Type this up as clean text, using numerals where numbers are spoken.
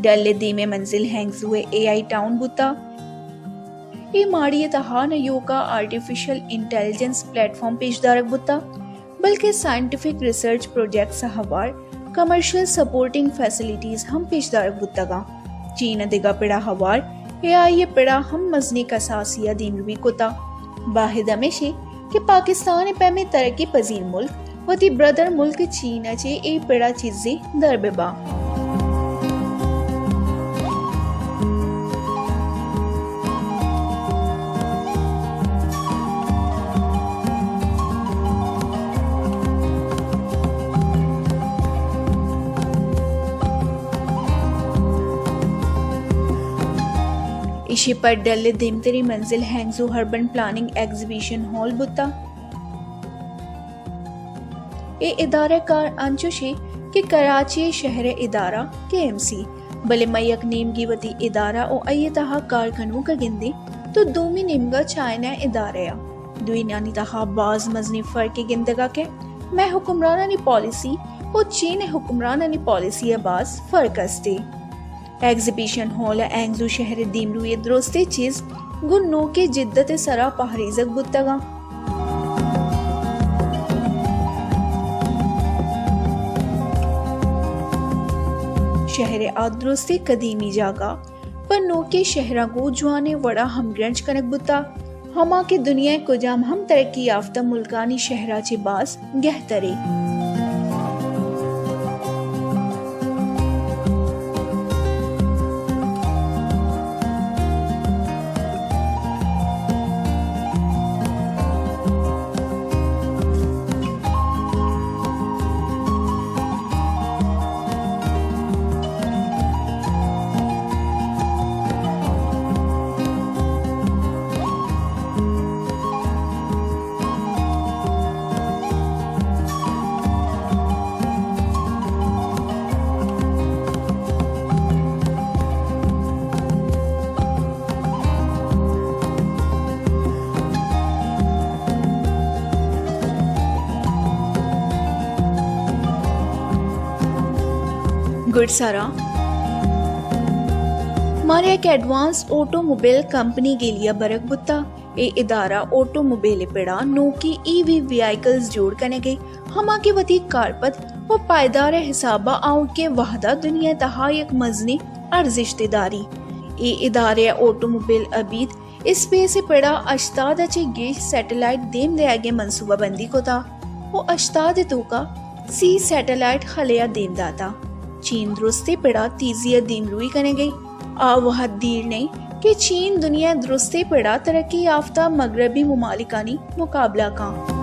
डल दीमे मंजिल हैंगजुए AI town बुता ए माड़ी तहा न योगा आर्टिफिशियल इंटेलिजेंस प्लेटफॉर्म पेशदारक बुता बल्कि साइंटिफिक रिसर्च प्रोजेक्ट हवार कमर्शियल सपोर्टिंग फैसिलिटीज हम पेशदारक बुतगा चीन दिगा पिड़ा हवार एआई पिड़ा हम मजनी कसासिया दीमरुबी कोता बाहिद हमेशे कि पाकिस्तान पैमे तरक्की पजीर मुल्क वती ब्रदर मुल्क चीन चे ए पिड़ा चीजें दरबेबा इशी पर डल दिमतरी मंजिल हैंगजू हर्बन प्लानिंग एग्जीबिशन हॉल बुता ए इदारे कार अंचुशे कि कराची शहर इदारा KMC बले मयक नेमगी वती इदारा ओ अयतहा कारखनों का गिंदे तो दोमी नेमगा चाइना इदारेया दुई नानी तहा बाज मजनी फर्क के गिंदगा के मैं हुक्मरानानी पॉलिसी ओ चीन हुक्मरानानी पॉलिसी बाज फर्क अस्ते एग्जीबिशन हॉल एंगजू शहर दीमरू ये द्रोस्ते चीज गुन्नो के जिद्दत सरा पहरीजक बुतगा शहर आद्रोस्ते कदीमी जागा पर नो के शहरा को जुआने वड़ा हमग्रंज कनक बुता हमा के दुनिया को जाम हम तरक्की याफ्ता मुल्कानी शहरा चे बास गहतरे गुडसारा मारे एक एडवांस ऑटोमोबाइल कंपनी के लिए बरक बुत्ता ए इदारा ऑटोमोबाइल पेड़ा नो की EV व्हीकल्स जोड़ करने गई हमा के वती कारपत व पायदार हिसाबा आउ के वहदा दुनिया तहा एक मजनी अर्जिश्तेदारी ए इदारे ऑटोमोबाइल अबीद इस पे से पेड़ा अश्ताद अचे गेज सैटेलाइट देम दे आगे मंसूबा बंदी को था वो अश्ताद तो का सी सैटेलाइट खलिया देम दाता चीन दुरुस्ते पेड़ा तीजिया दीमरुई करने गई आ वह दीर नहीं कि चीन दुनिया दुरुस्ते पेड़ा तरक्की याफ्ता मगरबी मुमालिकानी मुकाबला का